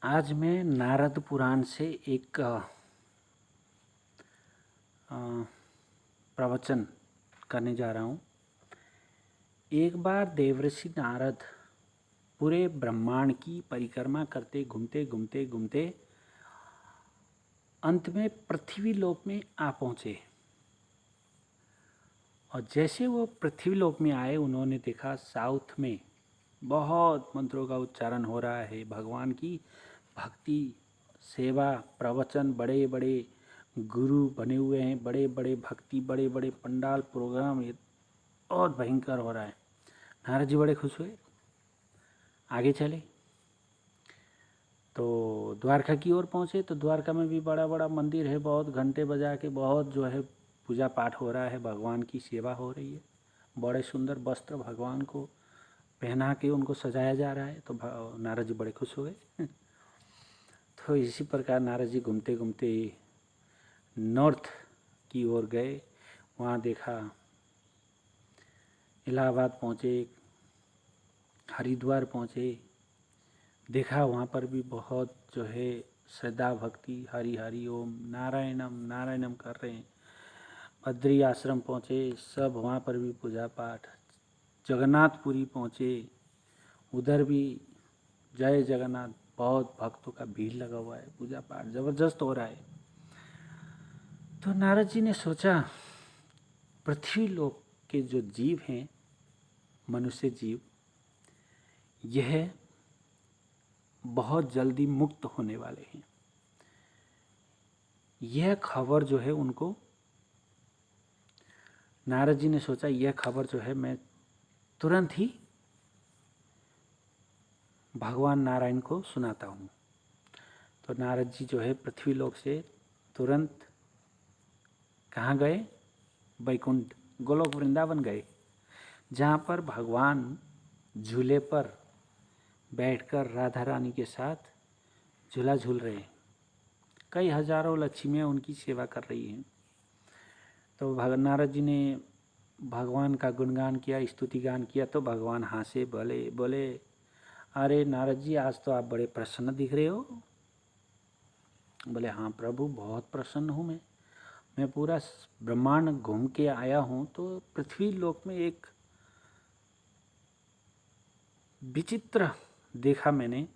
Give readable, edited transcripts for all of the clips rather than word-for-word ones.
आज मैं नारद पुराण से एक प्रवचन करने जा रहा हूँ। एक बार देवर्षि नारद पूरे ब्रह्मांड की परिक्रमा करते घूमते घूमते घूमते अंत में पृथ्वी लोक में आ पहुँचे। और जैसे वो पृथ्वी लोक में आए, उन्होंने देखा साउथ में बहुत मंत्रों का उच्चारण हो रहा है। भगवान की भक्ति, सेवा, प्रवचन, बड़े बड़े गुरु बने हुए हैं, बड़े बड़े भक्ति, बड़े बड़े पंडाल, प्रोग्राम, ये बहुत भयंकर हो रहा है। नारद जी बड़े खुश हुए, आगे चले तो द्वारका की ओर पहुँचे। तो द्वारका में भी बड़ा बड़ा मंदिर है, बहुत घंटे बजा के बहुत जो है पूजा पाठ हो रहा है, भगवान की सेवा हो रही है। बड़े सुंदर वस्त्र भगवान को पहना के उनको सजाया जा रहा है। तो नारद जी बड़े खुश हुए। तो इसी प्रकार नारद जी घूमते घूमते नॉर्थ की ओर गए। वहाँ देखा, इलाहाबाद पहुँचे, हरिद्वार पहुँचे, देखा वहाँ पर भी बहुत जो है श्रद्धा भक्ति, हरि हरि ओम नारायणम नारायणम कर रहे हैं। बद्री आश्रम पहुँचे, सब वहाँ पर भी पूजा पाठ। जगन्नाथपुरी पहुँचे, उधर भी जय जगन्नाथ, बहुत भक्तों का भीड़ लगा हुआ है, पूजा पाठ ज़बरदस्त हो रहा है। तो नारद जी ने सोचा, पृथ्वी लोक के जो जीव हैं, मनुष्य जीव, यह बहुत जल्दी मुक्त होने वाले हैं। यह खबर जो है उनको, नारद जी ने सोचा यह खबर जो है मैं तुरंत ही भगवान नारायण को सुनाता हूँ। तो नारद जी जो है पृथ्वी लोक से तुरंत कहाँ गए? वैकुंठ, गोलोक वृंदावन गए, जहाँ पर भगवान झूले पर बैठकर राधा रानी के साथ झूला झूल रहे हैं। कई हजारों लक्ष्मियाँ उनकी सेवा कर रही हैं। तो नारद जी ने भगवान का गुणगान किया, स्तुति गान किया। तो भगवान हंसे, बोले अरे नारद जी, आज तो आप बड़े प्रसन्न दिख रहे हो। बोले हाँ प्रभु, बहुत प्रसन्न हूँ मैं पूरा ब्रह्मांड घूम के आया हूँ। तो पृथ्वी लोक में एक विचित्र देखा मैंने,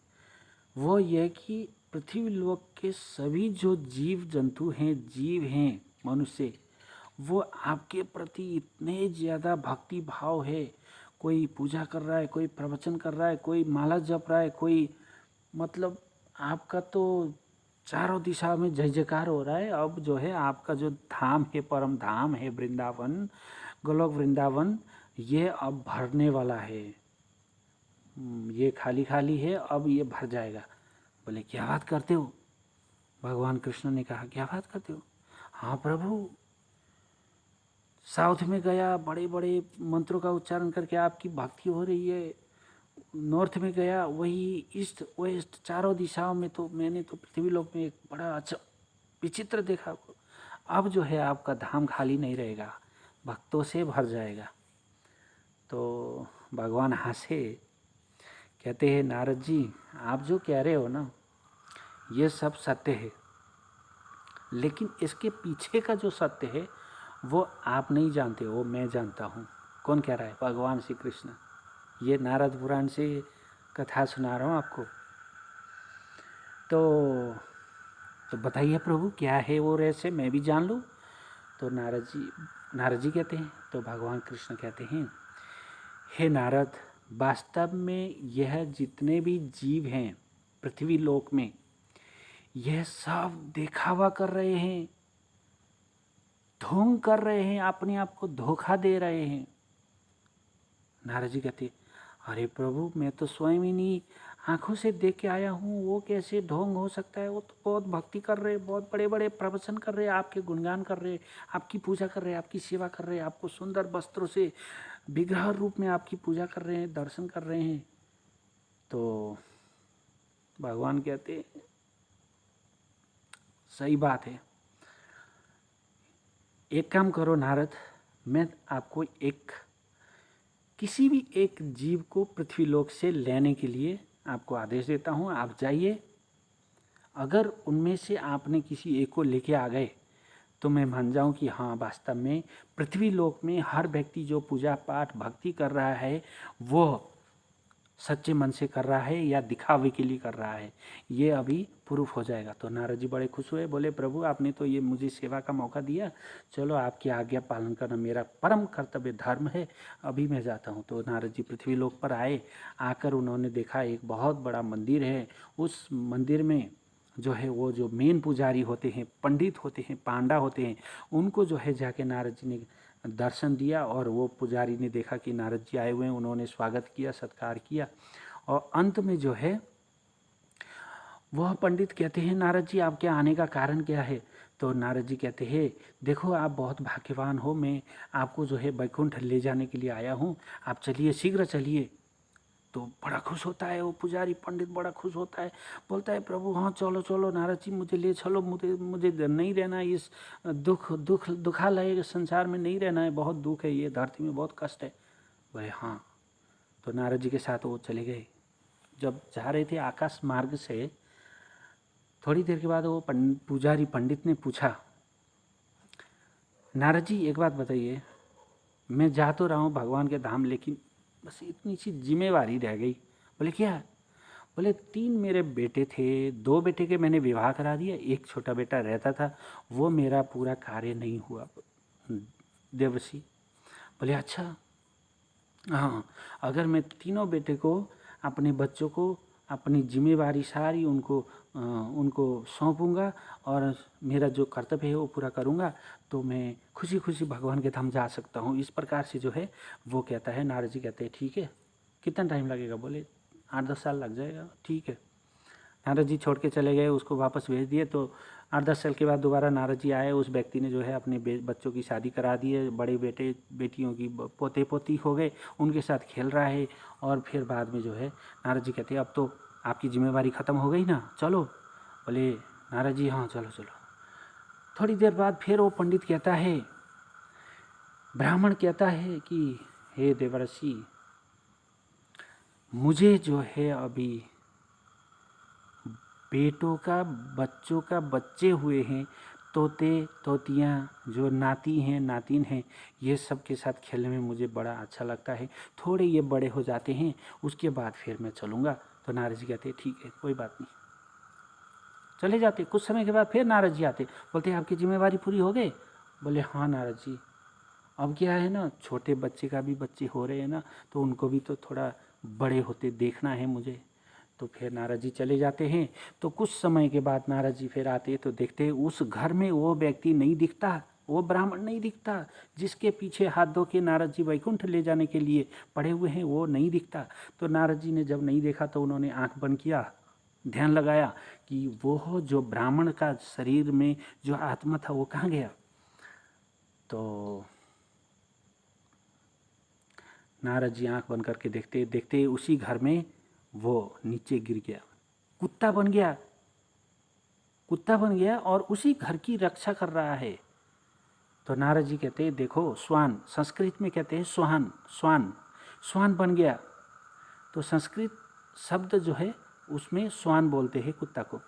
वो यह कि पृथ्वी लोक के सभी जो जीव जंतु हैं, जीव हैं, मनुष्य, वो आपके प्रति इतने ज़्यादा भक्ति भाव है। कोई पूजा कर रहा है, कोई प्रवचन कर रहा है, कोई माला जप रहा है, कोई मतलब आपका तो चारों दिशा में जय जयकार हो रहा है। अब जो है आपका जो धाम है, परम धाम है वृंदावन, गोलोक वृंदावन, ये अब भरने वाला है। ये खाली खाली है, अब ये भर जाएगा। बोले क्या बात करते हो? भगवान कृष्ण ने कहा क्या बात करते हो? हाँ प्रभु, साउथ में गया, बड़े बड़े मंत्रों का उच्चारण करके आपकी भक्ति हो रही है। नॉर्थ में गया, वही ईस्ट वेस्ट चारों दिशाओं में, तो मैंने तो पृथ्वी लोक में एक बड़ा अच्छा विचित्र देखा। अब जो है आपका धाम खाली नहीं रहेगा, भक्तों से भर जाएगा। तो भगवान हंसे, कहते हैं नारद जी, आप जो कह रहे हो ना, ये सब सत्य है, लेकिन इसके पीछे का जो सत्य है वो आप नहीं जानते हो, मैं जानता हूँ। कौन कह रहा है? भगवान श्री कृष्ण। ये नारद पुराण से कथा सुना रहा हूँ आपको। तो बताइए प्रभु, क्या है वो रहस्य, मैं भी जान लूँ। तो नारद जी कहते हैं, तो भगवान कृष्ण कहते हैं, हे नारद, वास्तव में यह जितने भी जीव हैं पृथ्वी लोक में, यह सब दिखावा कर रहे हैं, ढोंग कर रहे हैं, अपने आप को धोखा दे रहे हैं। नारद जी कहते, अरे प्रभु, मैं तो स्वयं ही नहीं आंखों से देख के आया हूँ, वो कैसे ढोंग हो सकता है? वो तो बहुत भक्ति कर रहे, बहुत बड़े बड़े प्रवचन कर रहे, आपके गुणगान कर रहे, आपकी पूजा कर रहे, आपकी सेवा कर रहे, आपको सुंदर वस्त्रों से विग्रह रूप में आपकी पूजा कर रहे हैं, दर्शन कर रहे हैं। तो भगवान कहते, सही बात है, एक काम करो नारद, मैं आपको किसी भी एक जीव को पृथ्वी लोक से लेने के लिए आपको आदेश देता हूँ। आप जाइए अगर उनमें से आपने किसी एक को लेके आ गए तो मैं मान जाऊं कि हाँ, वास्तव में पृथ्वी लोक में हर व्यक्ति जो पूजा पाठ भक्ति कर रहा है वो सच्चे मन से कर रहा है या दिखावे के लिए कर रहा है, ये अभी प्रूफ हो जाएगा। तो नारद जी बड़े खुश हुए, बोले प्रभु आपने तो ये मुझे सेवा का मौका दिया, चलो आपकी आज्ञा पालन करना मेरा परम कर्तव्य धर्म है, अभी मैं जाता हूँ। तो नारद जी पृथ्वी लोक पर आए, आकर उन्होंने देखा एक बहुत बड़ा मंदिर है। उस मंदिर में जो है वो जो मेन पुजारी होते हैं, पंडित होते हैं, पांडा होते हैं, उनको जो है जाके नारद जी ने दर्शन दिया। और वो पुजारी ने देखा कि नारद जी आए हुए हैं, उन्होंने स्वागत किया, सत्कार किया। और अंत में जो है वह पंडित कहते हैं नारद जी आपके आने का कारण क्या है? तो नारद जी कहते हैं देखो आप बहुत भाग्यवान हो, मैं आपको जो है वैकुंठ ले जाने के लिए आया हूँ, आप चलिए, शीघ्र चलिए। तो बड़ा खुश होता है वो पुजारी पंडित, बड़ा खुश होता है, बोलता है प्रभु हाँ चलो चलो नारद जी मुझे ले चलो, मुझे नहीं रहना इस दुखालय संसार में, नहीं रहना है, बहुत दुख है, ये धरती में बहुत कष्ट है। बोले हाँ। तो नारद जी के साथ वो चले गए। जब जा रहे थे आकाश मार्ग से, थोड़ी देर के बाद वो पुजारी पंडित ने पूछा नारद जी एक बात बताइए, मैं जा तो रहा हूँ भगवान के धाम, लेकिन बस इतनी सी जिम्मेवारी रह गई। बोले क्या? बोले 3 मेरे बेटे थे, 2 बेटे के मैंने विवाह करा दिया, एक छोटा बेटा रहता था, वो मेरा पूरा कार्य नहीं हुआ देवर्षि। बोले अच्छा हाँ, अगर मैं तीनों बेटे को, अपने बच्चों को, अपनी जिम्मेवारी सारी उनको सौंपूंगा और मेरा जो कर्तव्य है वो पूरा करूंगा, तो मैं खुशी खुशी भगवान के धाम जा सकता हूँ। इस प्रकार से जो है वो कहता है। नारद जी कहते हैं ठीक है, कितना टाइम लगेगा? बोले 8-10 साल लग जाएगा। ठीक है। नारद जी छोड़ के चले गए, उसको वापस भेज दिए। तो 8-10 साल के बाद दोबारा नारद जी आए। उस व्यक्ति ने जो है अपने बच्चों की शादी करा दी है, बड़े बेटे बेटियों की पोते पोती हो गए, उनके साथ खेल रहा है। और फिर बाद में जो है नारद जी कहते हैं अब तो आपकी जिम्मेवारी ख़त्म हो गई ना, चलो। बोले नारद जी हाँ चलो चलो। थोड़ी देर बाद फिर वो पंडित कहता है, ब्राह्मण कहता है कि हे देवर्षि, मुझे जो है अभी बेटों का, बच्चों का बच्चे हुए हैं, तोते तोतियाँ जो नाती हैं नातिन हैं, ये सब के साथ खेलने में मुझे बड़ा अच्छा लगता है, थोड़े ये बड़े हो जाते हैं उसके बाद फिर मैं चलूँगा। तो नारद जी कहते ठीक है कोई बात नहीं, चले जाते। कुछ समय के बाद फिर नारद जी आते, बोलते आपकी जिम्मेवारी पूरी हो गई? बोले हाँ नारद जी, अब क्या है ना, छोटे बच्चे का भी बच्चे हो रहे हैं ना, तो उनको भी तो थोड़ा बड़े होते देखना है मुझे। तो फिर नारद जी चले जाते हैं। तो कुछ समय के बाद नारद जी फिर आते हैं, तो देखते हैं उस घर में वो व्यक्ति नहीं दिखता, वो ब्राह्मण नहीं दिखता, जिसके पीछे हाथ धो के नारद जी वैकुंठ ले जाने के लिए पड़े हुए हैं, वो नहीं दिखता। तो नारद जी ने जब नहीं देखा तो उन्होंने आंख बंद किया, ध्यान लगाया कि वो जो ब्राह्मण का शरीर में जो आत्मा था वो कहाँ गया। तो नारद जी आंख बंद करके देखते देखते उसी घर में वो नीचे गिर गया, कुत्ता बन गया, कुत्ता बन गया और उसी घर की रक्षा कर रहा है। तो नारद जी कहते हैं देखो, स्वान, संस्कृत में कहते हैं स्वान, स्वान, स्वान बन गया। तो संस्कृत शब्द जो है उसमें स्वान बोलते हैं कुत्ता को।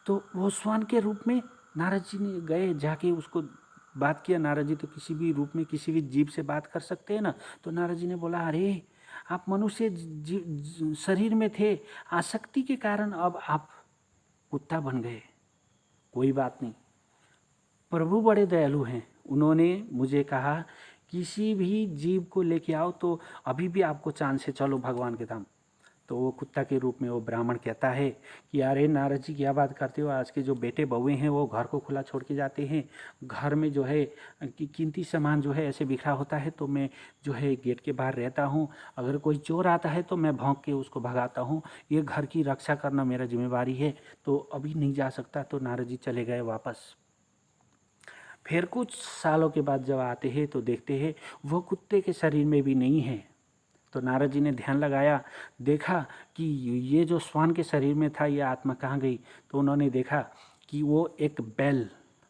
तो वो स्वान के रूप में नारद जी ने गए, जाके उसको बात किया। नारद जी तो किसी भी रूप में किसी भी जीव से बात कर सकते हैं ना। तो नारद जी ने बोला अरे आप मनुष्य शरीर में थे, आसक्ति के कारण अब आप कुत्ता बन गए, कोई बात नहीं। प्रभु बड़े दयालु हैं, उन्होंने मुझे कहा किसी भी जीव को लेके आओ तो अभी भी आपको चांद से चलो भगवान के धाम। तो वो कुत्ता के रूप में वो ब्राह्मण कहता है कि अरे नारद जी क्या बात करते हो, आज के जो बेटे बहुए हैं वो घर को खुला छोड़ के जाते हैं, घर में जो है कीमती सामान जो है ऐसे बिखरा होता है, तो मैं जो है गेट के बाहर रहता हूँ, अगर कोई चोर आता है तो मैं भौंक के उसको भगाता हूँ, ये घर की रक्षा करना मेरा जिम्मेवारी है, तो अभी नहीं जा सकता। तो नारद जी चले गए वापस। फिर कुछ सालों के बाद जब आते हैं तो देखते हैं वो कुत्ते के शरीर में भी नहीं है। तो नारद जी ने ध्यान लगाया, देखा कि ये जो श्वान के शरीर में था ये आत्मा कहाँ गई। तो उन्होंने देखा कि वो एक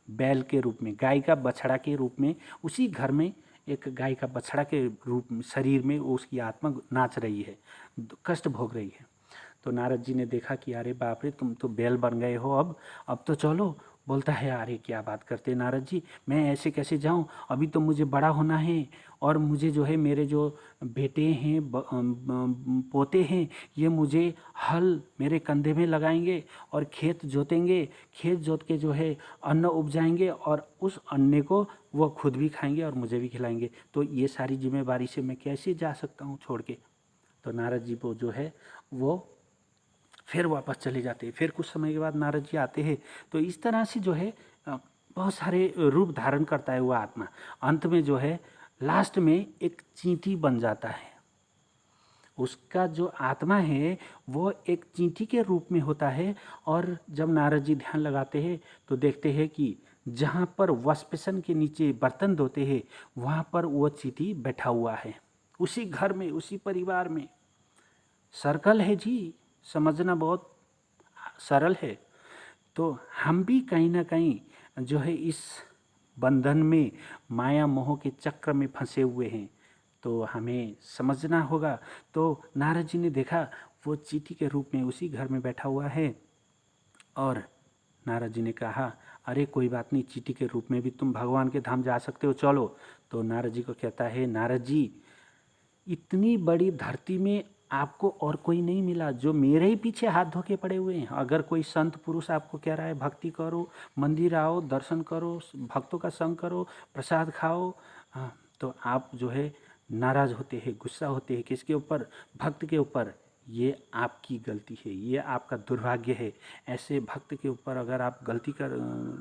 बैल के रूप में, गाय का बछड़ा के रूप में, उसी घर में एक गाय का बछड़ा के रूप में शरीर में उसकी आत्मा नाच रही है, कष्ट भोग रही है। तो नारद जी ने देखा कि अरे बाप रे, तुम तो बैल बन गए हो, अब तो चलो। बोलता है अरे क्या बात करते हैं नारद जी, मैं ऐसे कैसे जाऊं, अभी तो मुझे बड़ा होना है, और मुझे जो है मेरे जो बेटे हैं पोते हैं, ये मुझे हल मेरे कंधे में लगाएंगे और खेत जोतेंगे, खेत जोत के जो है अन्न उपजाएंगे, और उस अन्न को वो खुद भी खाएंगे और मुझे भी खिलाएंगे, तो ये सारी जिम्मेवारी से मैं कैसे जा सकता हूँ छोड़ के। तो नारद जी वो जो है वो फिर वापस चले जाते हैं। फिर कुछ समय के बाद नारद जी आते हैं। तो इस तरह से जो है बहुत सारे रूप धारण करता है वह आत्मा। अंत में जो है लास्ट में एक चींटी बन जाता है। उसका जो आत्मा है वो एक चींटी के रूप में होता है। और जब नारद जी ध्यान लगाते हैं तो देखते हैं कि जहाँ पर वस्पेशन के नीचे बर्तन धोते हैं वहाँ पर वो चींटी बैठा हुआ है, उसी घर में, उसी परिवार में। सर्कल है जी, समझना बहुत सरल है। तो हम भी कहीं ना कहीं जो है इस बंधन में, माया मोह के चक्र में फंसे हुए हैं, तो हमें समझना होगा। तो नारद जी ने देखा वो चींटी के रूप में उसी घर में बैठा हुआ है, और नारद जी ने कहा अरे कोई बात नहीं, चींटी के रूप में भी तुम भगवान के धाम जा सकते हो, चलो। तो नारद जी को कहता है, नारद जी इतनी बड़ी धरती में आपको और कोई नहीं मिला जो मेरे ही पीछे हाथ धो के पड़े हुए हैं। अगर कोई संत पुरुष आपको कह रहा है भक्ति करो, मंदिर आओ, दर्शन करो, भक्तों का संग करो, प्रसाद खाओ, तो आप जो है नाराज़ होते हैं, गुस्सा होते हैं। किसके ऊपर? भक्त के ऊपर। ये आपकी गलती है, ये आपका दुर्भाग्य है। ऐसे भक्त के ऊपर अगर आप गलती कर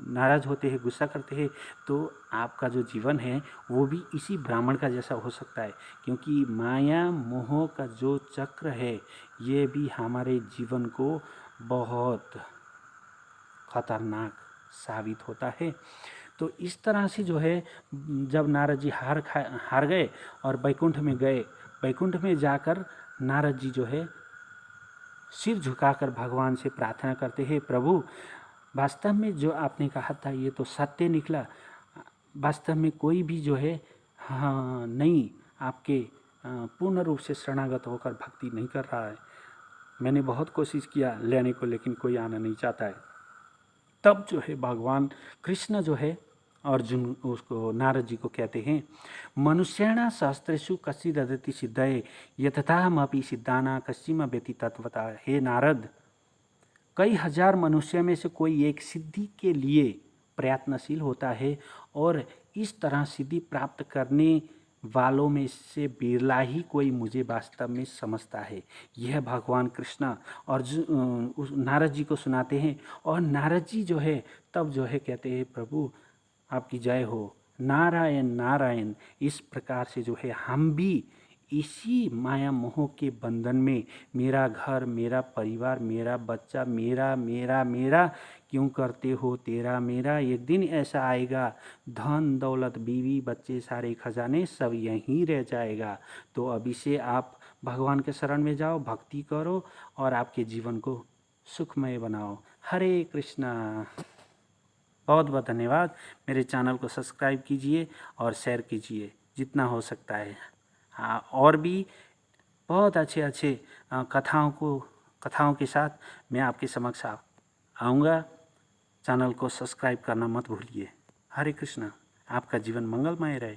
नाराज़ होते हैं, गुस्सा करते हैं, तो आपका जो जीवन है वो भी इसी ब्राह्मण का जैसा हो सकता है। क्योंकि माया मोह का जो चक्र है ये भी हमारे जीवन को बहुत खतरनाक साबित होता है। तो इस तरह से जो है जब नारद जी हार गए और बैकुंठ में गए, बैकुंठ में जाकर नारद जी जो है सिर झुकाकर भगवान से प्रार्थना करते हैं, प्रभु वास्तव में जो आपने कहा था ये तो सत्य निकला। वास्तव में कोई भी जो है हाँ नहीं आपके पूर्ण रूप से शरणागत होकर भक्ति नहीं कर रहा है। मैंने बहुत कोशिश किया लेने को, लेकिन कोई आना नहीं चाहता है। तब जो है भगवान कृष्ण जो है अर्जुन उसको नारद जी को कहते हैं, मनुष्याणा सहस्रेषु कश्चिदति सिद्धये यततामपि सिद्धाना कश्चिम व्यति तत्वता। हे नारद, कई हजार मनुष्य में से कोई एक सिद्धि के लिए प्रयत्नशील होता है, और इस तरह सिद्धि प्राप्त करने वालों में से बिरला ही कोई मुझे वास्तव में समझता है। यह भगवान कृष्ण और नारद जी को सुनाते हैं। और नारद जी जो है तब जो है कहते हैं, प्रभु आपकी जय हो, नारायण नारायण। इस प्रकार से जो है हम भी इसी माया मोह के बंधन में, मेरा घर, मेरा परिवार, मेरा बच्चा, मेरा मेरा मेरा क्यों करते हो, तेरा मेरा। एक दिन ऐसा आएगा धन दौलत बीवी बच्चे सारे खजाने सब यहीं रह जाएगा। तो अभी से आप भगवान के शरण में जाओ, भक्ति करो और आपके जीवन को सुखमय बनाओ। हरे कृष्णा। बहुत बहुत धन्यवाद। मेरे चैनल को सब्सक्राइब कीजिए और शेयर कीजिए जितना हो सकता है। हाँ, और भी बहुत अच्छे अच्छे कथाओं के साथ मैं आपके समक्ष आऊँगा। चैनल को सब्सक्राइब करना मत भूलिए। हरे कृष्णा। आपका जीवन मंगलमय रहे।